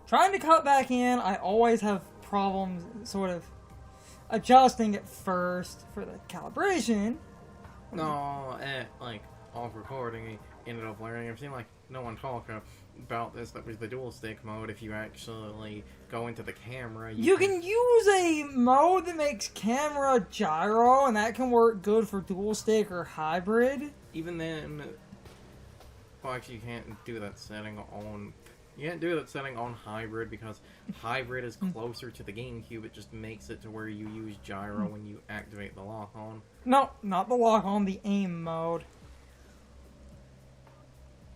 trying to cut back in, I always have problems sort of adjusting at first for the calibration. No, like, off recording, I ended up learning. I've seen, like, no one talk about this. That was the dual stick mode. If you actually go into the camera, you can use a mode that makes camera gyro, and that can work good for dual stick or hybrid. Even then, well, actually, you can't do that setting on. You can't do that setting on hybrid because hybrid is closer to the GameCube. It just makes it to where you use gyro when you activate the lock-on. No, not the lock-on, the aim mode.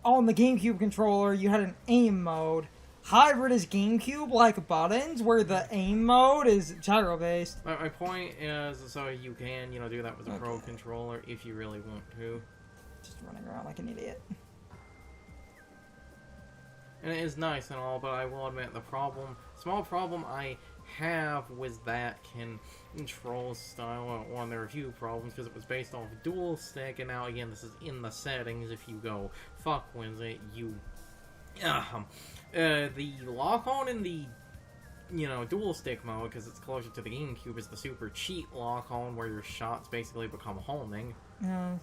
On the GameCube controller, you had an aim mode. Hybrid is GameCube-like buttons, where the aim mode is gyro-based. My point is, so you can, do that with a Pro controller if you really want to. Just running around like an idiot. And it is nice and all, but I will admit small problem I have with that control style. Well, there are a few problems because it was based off dual stick, and now again this is in the settings. If you go fuck with it, the lock on in the dual stick mode, because it's closer to the GameCube, is the super cheat lock on where your shots basically become homing. Yeah.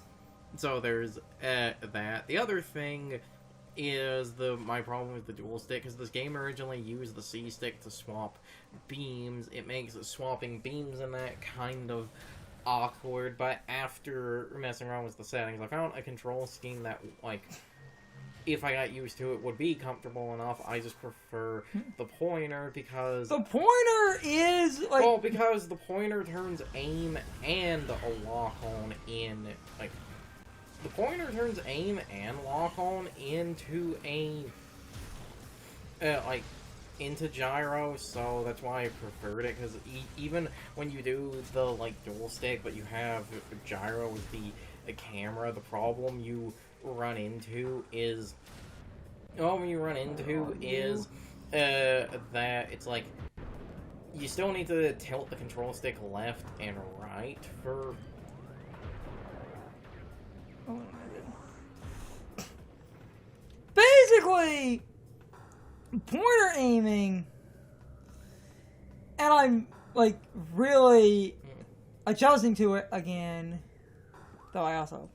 So there's that. The other thing is my problem with the dual stick, because this game originally used the C stick to swap beams. It makes swapping beams and that kind of awkward, but after messing around with the settings, I found a control scheme that, like, if I got used to it, would be comfortable enough. I just prefer the pointer because... The pointer is, like... Well, because the pointer turns aim and a lock-on in, like... The pointer turns aim and lock-on into into gyro, so that's why I preferred it, because even when you do the, like, dual stick, but you have gyro with the camera, the problem you run into is... that it's like, you still need to tilt the control stick left and right for... Basically, pointer aiming, and I'm, like, really adjusting to it again, though I also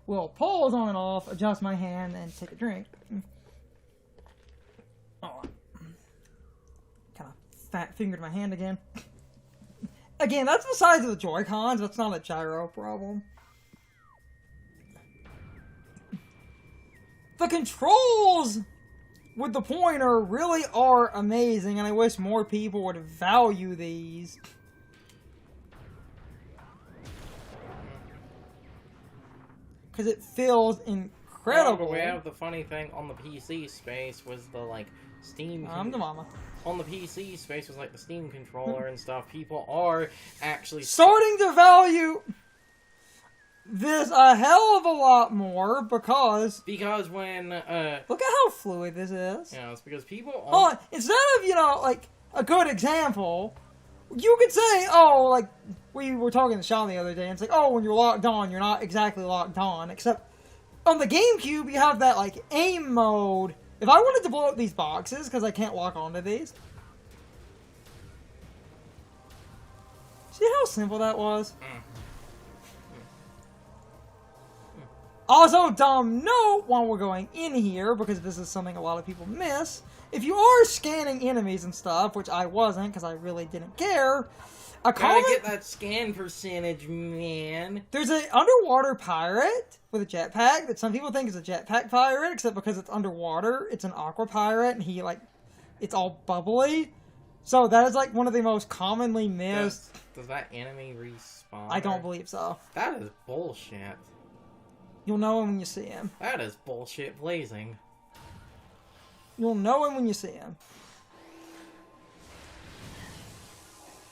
will pause on and off, adjust my hand, and take a drink. Oh, kind of fat-fingered my hand again. Again, that's the size of the Joy-Cons, that's not a gyro problem. The controls with the pointer really are amazing, and I wish more people would value these. Because it feels incredible. Well, we have the funny thing on the PC space was the, like, Steam... I'm the mama. On the PC space was, like, the Steam controller and stuff. People are actually... starting to value... this a hell of a lot more because when look at how fluid this is. Yeah, it's because people instead of like a good example, you could say, oh, like we were talking to Sean the other day, and it's like, oh, when you're locked on, you're not exactly locked on, except on the GameCube you have that like aim mode. If I wanted to blow up these boxes because I can't lock onto these, see how simple that was. Also, dumb note, while we're going in here, because this is something a lot of people miss, if you are scanning enemies and stuff, which I wasn't, because I really didn't care, gotta get that scan percentage, man. There's an underwater pirate with a jetpack that some people think is a jetpack pirate, except because it's underwater, it's an Aqua pirate, and he, like, it's all bubbly. So that is, like, one of the most commonly missed... Does that enemy respawn? I don't believe so. That is bullshit. You'll know him when you see him. That is bullshit blazing. You'll know him when you see him.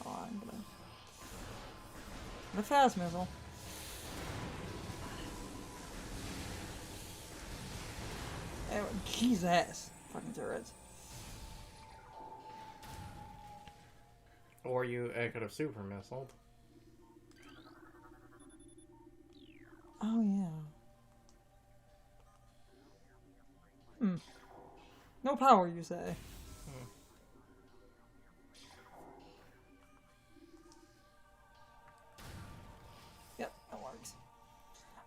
Oh, I'm gonna... The fast missile. Anyway, Jesus. Fucking turrets. Or you could have super missiled. Oh, yeah. No power, you say?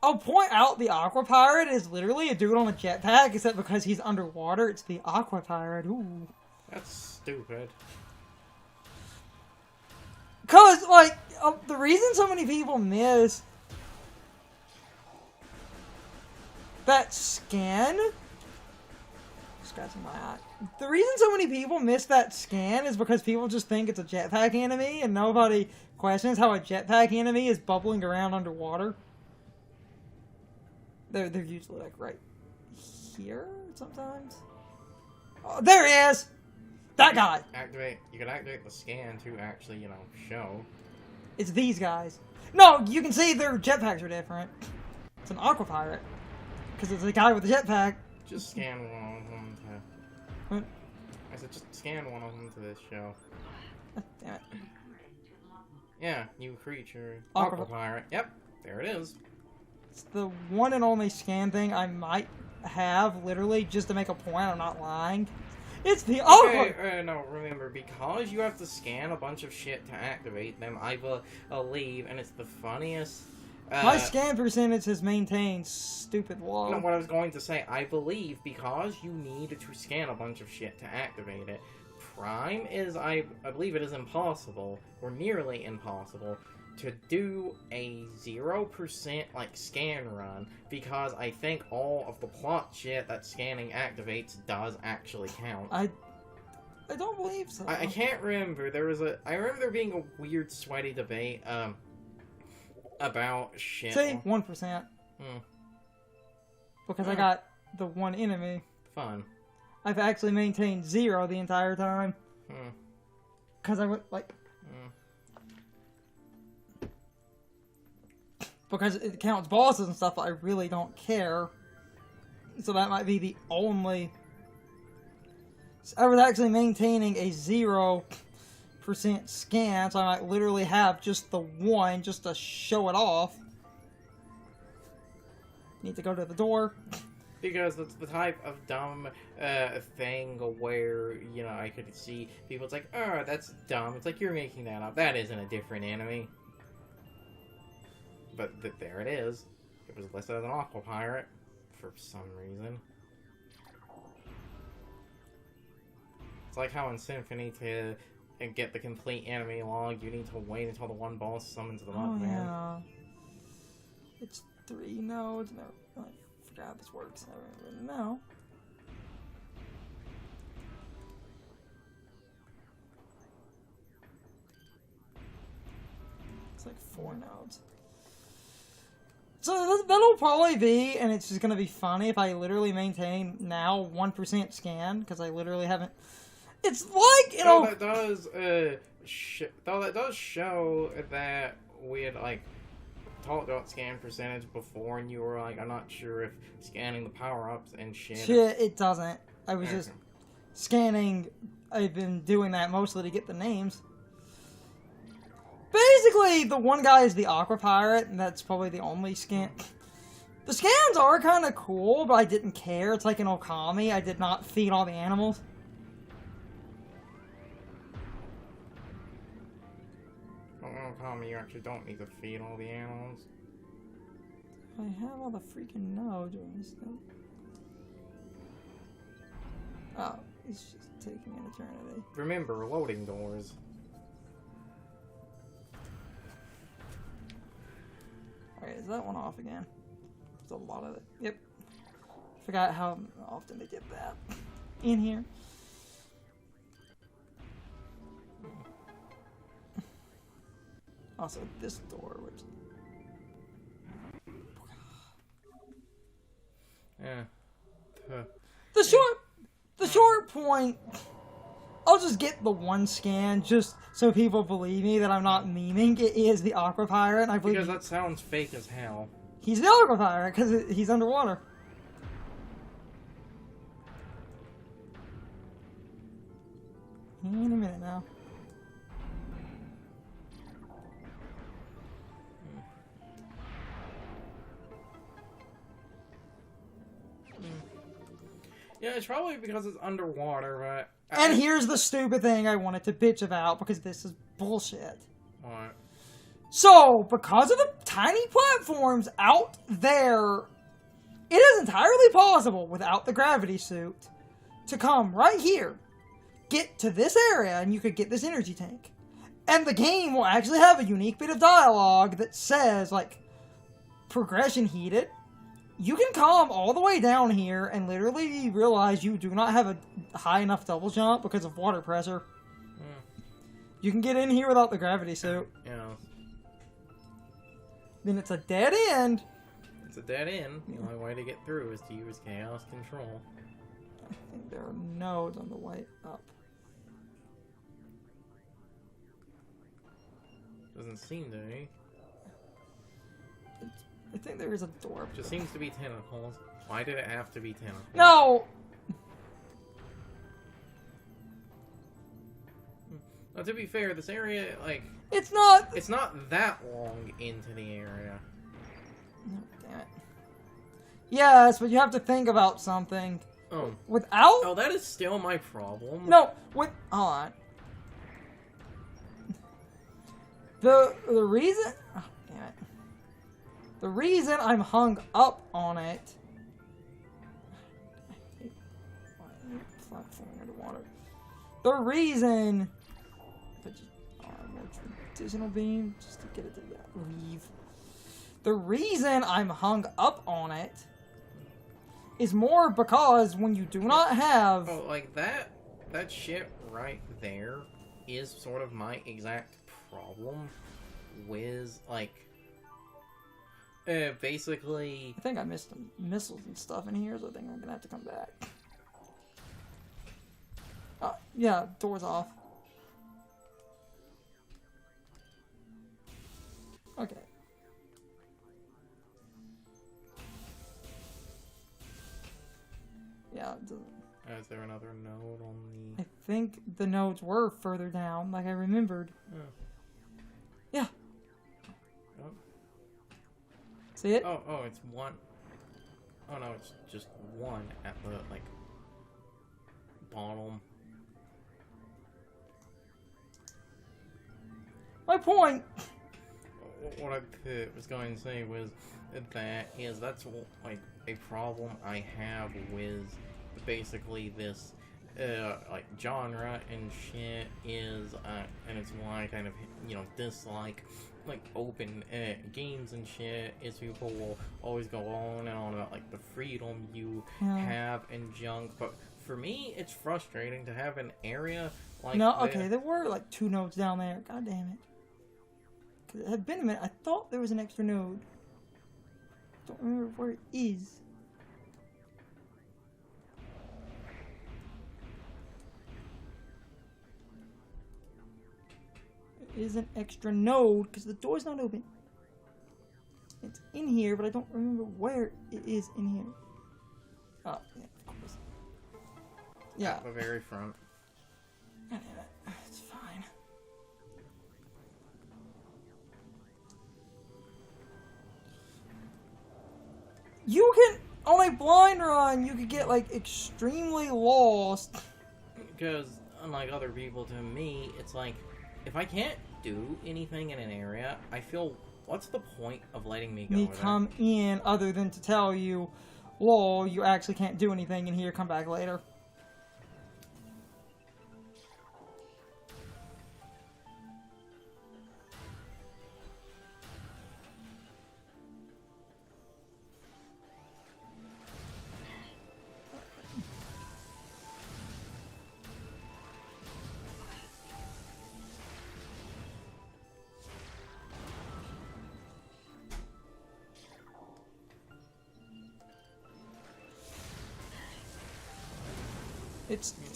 I'll point out the Aqua Pirate is literally a dude on a jetpack, except because he's underwater, it's the Aqua Pirate. Ooh. That's stupid. Cause, like, the reason so many people miss that scan... Scratching my eye. The reason so many people miss that scan is because people just think it's a jetpack enemy, and nobody questions how a jetpack enemy is bubbling around underwater. They're usually, like, right here, sometimes. Oh, there he is! That guy! You can activate the scan to actually, you know, show. It's these guys. No, you can see their jetpacks are different. It's an Aqua Pirate. Because it's a guy with a jetpack. Just scan one of them to... What? I said just scan one of them to this show. Damn it. Yeah, new creature. Aqua Aqua Pirate. Yep, there it is. It's the one and only scan thing I might have, literally, just to make a point. I'm not lying. It's the Aqua... Okay, no, remember, because you have to scan a bunch of shit to activate them, I believe, and it's the funniest... My scan percentage has maintained stupid low. No, what I was going to say, I believe, because you need to scan a bunch of shit to activate it, Prime is, I believe it is impossible, or nearly impossible, to do a 0%, like, scan run, because I think all of the plot shit that scanning activates does actually count. I don't believe so. I can't remember. I remember there being a weird, sweaty debate, about shit. Say 1%. Because I got the one enemy. Fun. I've actually maintained 0 the entire time. Because I went, like... Because it counts bosses and stuff, but I really don't care. So that might be the only... I was actually maintaining a 0% scan, so I might literally have just the one, just to show it off. Need to go to the door. Because it's the type of dumb thing where, you know, I could see people, it's like, oh, that's dumb. It's like, you're making that up. That isn't a different enemy. But there it is. It was listed as an Aqua Pirate for some reason. It's like how in Symphony to get the complete enemy log, you need to wait until the one boss summons the Mudman. Yeah. It's 3 nodes. No, I forgot how this works. I don't even know. It's like 4 nodes. So that'll probably be, and it's just gonna be funny if I literally maintain now 1% scan, because I literally haven't. It's like, you know. That does show that we had like talked about scan percentage before, and you were like, I'm not sure if scanning the power ups and shit. Shit, it doesn't. I was just scanning. I've been doing that mostly to get the names. Basically, the one guy is the Aqua Pirate, and that's probably the only scan. The scans are kind of cool, but I didn't care. It's like an Okami. I did not feed all the animals. Okami, you actually don't need to feed all the animals. I have all the freaking nodes and stuff. Oh, it's just taking an eternity. Remember, loading doors. Alright, is that one off again? There's a lot of it. Yep. Forgot how often they did that. In here. Also, this door, which... Yeah. The short point... I'll just get the one scan, just so people believe me that I'm not memeing. It is the Aqua Pirate, and I believe... Because that sounds fake as hell. He's the Aqua Pirate, because he's underwater. In a minute now. Yeah, it's probably because it's underwater, but... And here's the stupid thing I wanted to bitch about, because this is bullshit. What? So, because of the tiny platforms out there, it is entirely possible, without the gravity suit, to come right here, get to this area, and you could get this energy tank. And the game will actually have a unique bit of dialogue that says, like, progression heated. You can come all the way down here and literally realize you do not have a high enough double jump because of water pressure. You can get in here without the gravity suit. Yeah. Then it's a dead end. It's a dead end. The only way to get through is to use chaos control. I think there are nodes on the way up. Doesn't seem to be. I think there is a door. Just seems to be tentacles. Why did it have to be tentacles? No! Now, to be fair, this area, like... It's not that long into the area. No, damn it. Yes, but you have to think about something. Oh. Without... Oh, that is still my problem. No, with... Hold on. The reason... Oh, damn it. The reason I'm hung up on it... I hate platforming underwater. The reason... more traditional beam, just to get it to leave. The reason I'm hung up on it is more because when you do not have... Oh, like, that shit right there is sort of my exact problem with, like... basically... I think I missed some missiles and stuff in here, so I think I'm gonna have to come back. Yeah, door's off. Okay. Yeah, it doesn't... Is there another node on the... I think the nodes were further down, like I remembered. Oh. Yeah. Oh. See it? Oh, it's one. Oh no, it's just one at the, like, bottom. My point! What I was going to say was that's like a problem I have with basically this like genre and shit is and it's why I kind of dislike like open games and shit is people will always go on and on about like the freedom you have and junk, but for me it's frustrating to have an area like okay, there were like 2 nodes down there. God damn it. Cause it had been a minute. I thought there was an extra node. Don't remember where it is. It is an extra node because the door's not open. It's in here, but I don't remember where it is in here. Oh, yeah, of course. Yeah. At the very front. God damn it. It's fine. You can, on a blind run, you could get, like, extremely lost. Because, unlike other people, to me, it's like, if I can't do anything in an area, I feel, what's the point of letting me go there? Come in, other than to tell you, lol, you actually can't do anything in here, come back later.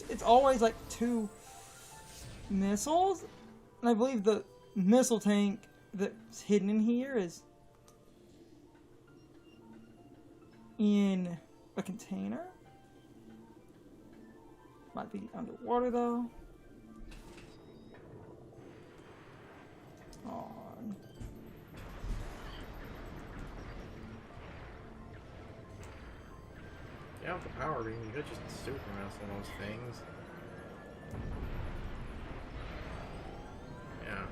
It's always like 2 missiles, and I believe the missile tank that's hidden in here is in a container. Might be underwater though. On. Yeah, with the power beam, you could just super missile those things. Yeah.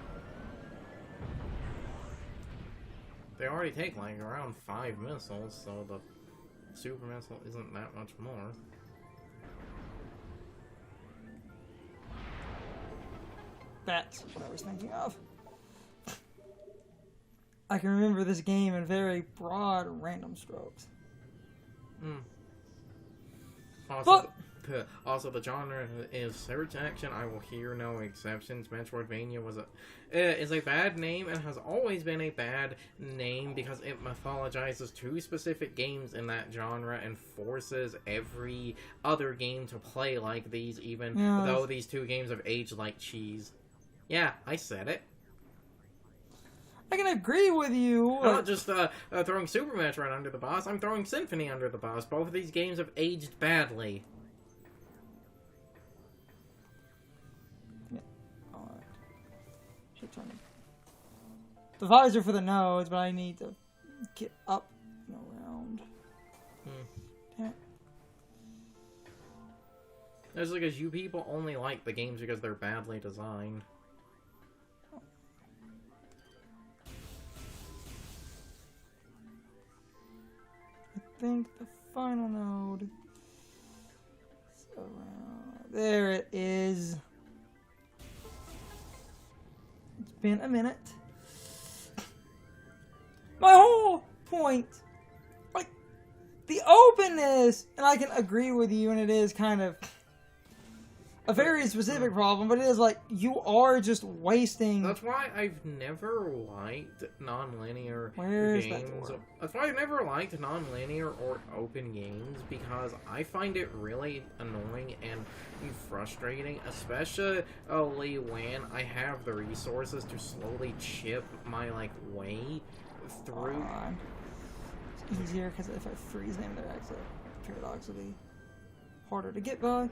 they already take like around 5 missiles, so the super missile isn't that much more. That's what I was thinking of. I can remember this game in very broad random strokes. Also, the genre is search action. I will hear no exceptions. Metroidvania is a bad name and has always been a bad name because it mythologizes 2 specific games in that genre and forces every other game to play like these, even though these 2 games have aged like cheese. Yeah, I said it. I can agree with you. I'm not just throwing Super Metroid under the bus. I'm throwing Symphony under the bus. Both of these games have aged badly. Yeah. Alright. Should turn the visor for the nodes, but I need to get up and around. Damn it. That's because you people only like the games because they're badly designed. I think the final node is around. There it is. It's been a minute. My whole point, like, the openness, and I can agree with you, and it is kind of a very specific problem, but it is like, you are just wasting... That's why I've never liked non-linear Where's games. that door? That's why I've never liked non-linear or open games, because I find it really annoying and frustrating, especially when I have the resources to slowly chip my, like, way through. It's easier, because if I freeze them, they're actually paradoxically harder to get by.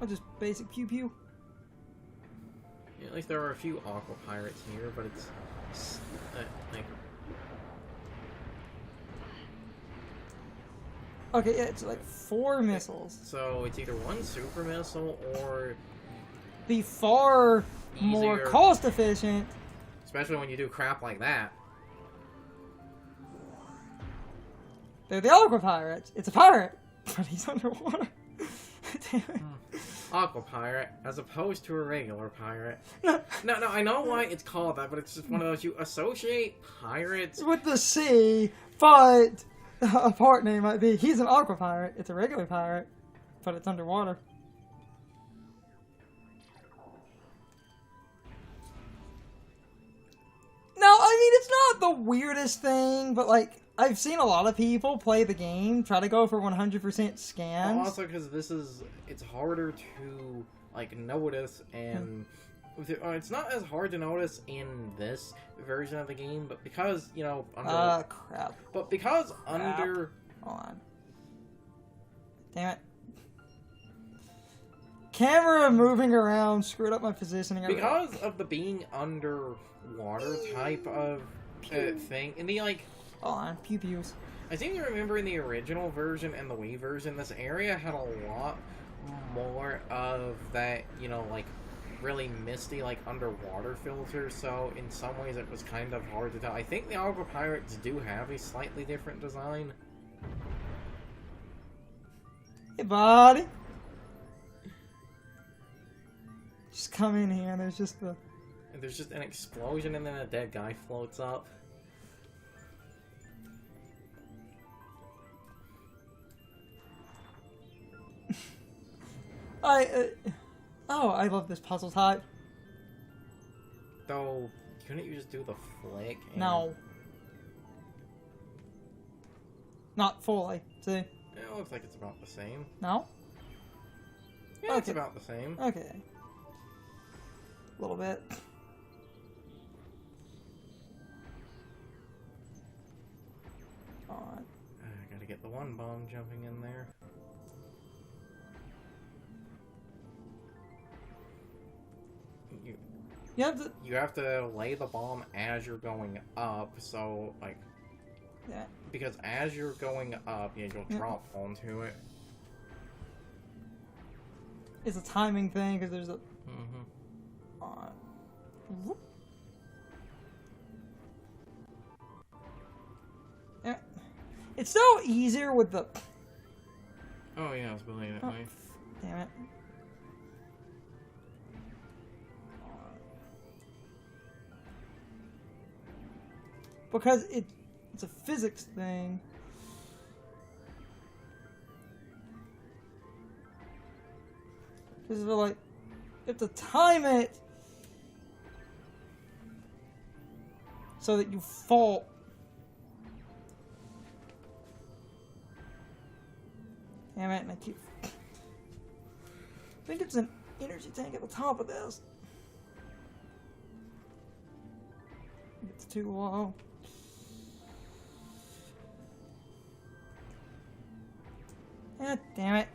I'll just basic pew pew. Yeah, at least there are a few Aqua pirates here, but it's like... Okay, yeah, it's like 4 missiles. So it's either 1 super missile or... The far more cost efficient. Especially when you do crap like that. They're the Aqua pirates. It's a pirate, but he's underwater. Damn it. Aqua pirate, as opposed to a regular pirate. No, I know why it's called that, but it's just one of those, you associate pirates with the sea, but a part name might be, he's an Aqua pirate. It's a regular pirate, but it's underwater. Now, I mean, it's not the weirdest thing, but like, I've seen a lot of people play the game, try to go for 100% scans. Well, also because it's harder to, like, notice, and it's not as hard to notice in this version of the game, but because, you know, crap. But because under... Hold on. Damn it. Camera moving around screwed up my positioning. Because of the being underwater type of thing, and the, like... Hold on, pew pews. I seem to remember in the original version and the Wii version, this area had a lot more of that, you know, like, really misty, like, underwater filter, so in some ways it was kind of hard to tell. I think the Aqua Pirates do have a slightly different design. Hey, buddy. Just come in here, and there's just the... And there's just an explosion, and then a dead guy floats up. I love this puzzle type. Though, couldn't you just do the flick? And... No. Not fully, see? It looks like it's about the same. No? Yeah, okay. It's about the same. Okay. A little bit. Alright. I gotta get the 1 bomb jumping in there. You have to lay the bomb as you're going up, so, like... Yeah. Because as you're going up, yeah, you'll drop onto it. It's a timing thing, because there's a... Mm-hmm. Whoop. It's still easier with the... Oh, yeah, it's brilliant. Oh, damn it. Because it's a physics thing. Because they're like, you have to time it so that you fall. Damn it, and I think it's an energy tank at the top of this. It's too low. God damn it.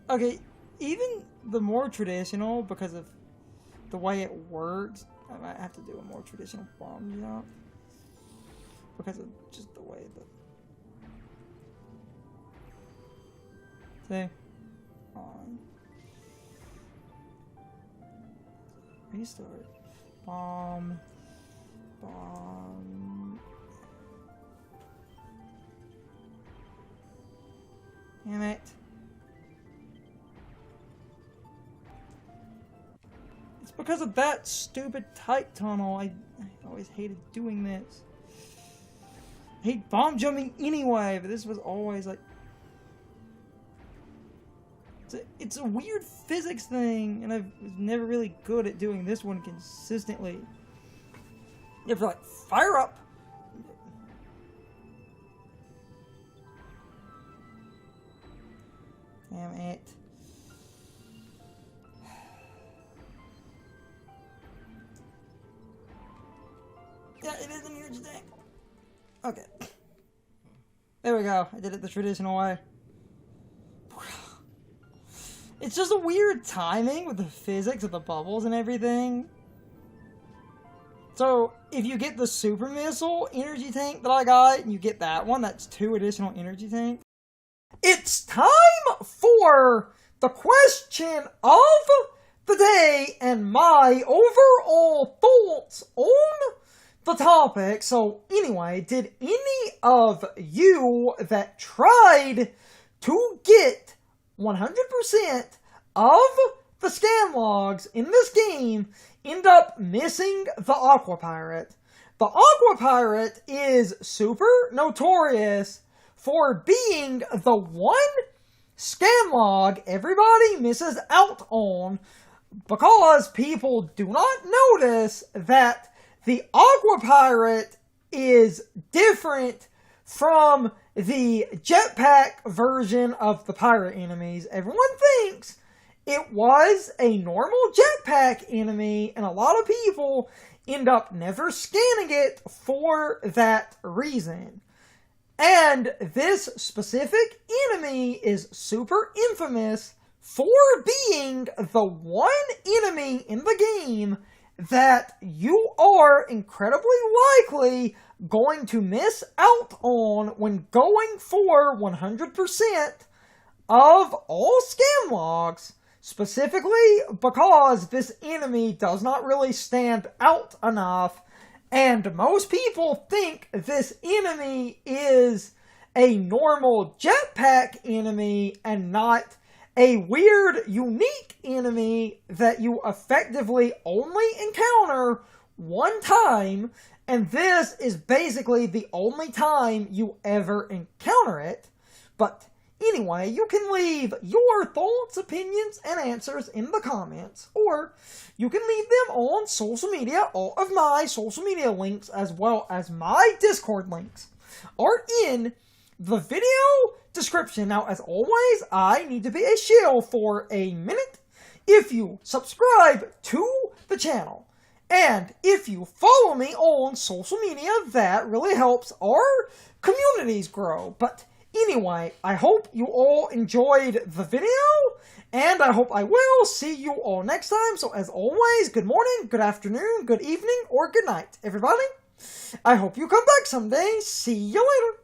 Okay, even the more traditional, because of the way it works, I might have to do a more traditional bomb jump. Because of just the way that... See? On. Restart. Bomb. Bomb. Damn it. It's because of that stupid tight tunnel. I always hated doing this. I hate bomb jumping anyway, but this was always like... It's a weird physics thing, and I was never really good at doing this one consistently. You have to like, fire up! Damn it. Yeah, it is an energy tank. Okay. There we go. I did it the traditional way. It's just a weird timing with the physics of the bubbles and everything. So, if you get the super missile energy tank that I got, and you get that one, that's 2 additional energy tanks. It's time for the question of the day and my overall thoughts on the topic. So anyway, did any of you that tried to get 100% of the scan logs in this game end up missing the Aqua Pirate? The Aqua Pirate is super notorious for being the one scan log everybody misses out on because people do not notice that the Aqua Pirate is different from the jetpack version of the pirate enemies. Everyone thinks it was a normal jetpack enemy, and a lot of people end up never scanning it for that reason. And this specific enemy is super infamous for being the one enemy in the game that you are incredibly likely going to miss out on when going for 100% of all scan logs, specifically because this enemy does not really stand out enough, and most people think this enemy is a normal jetpack enemy and not a weird, unique enemy that you effectively only encounter one time, and this is basically the only time you ever encounter it. But anyway, you can leave your thoughts, opinions, and answers in the comments, or you can leave them on social media. All of my social media links, as well as my Discord links, are in the video description. Now, as always, I need to be a shill for a minute. If you subscribe to the channel, and if you follow me on social media, that really helps our communities grow. But anyway, I hope you all enjoyed the video, and I hope I will see you all next time. So as always, good morning, good afternoon, good evening, or good night, everybody. I hope you come back someday. See you later.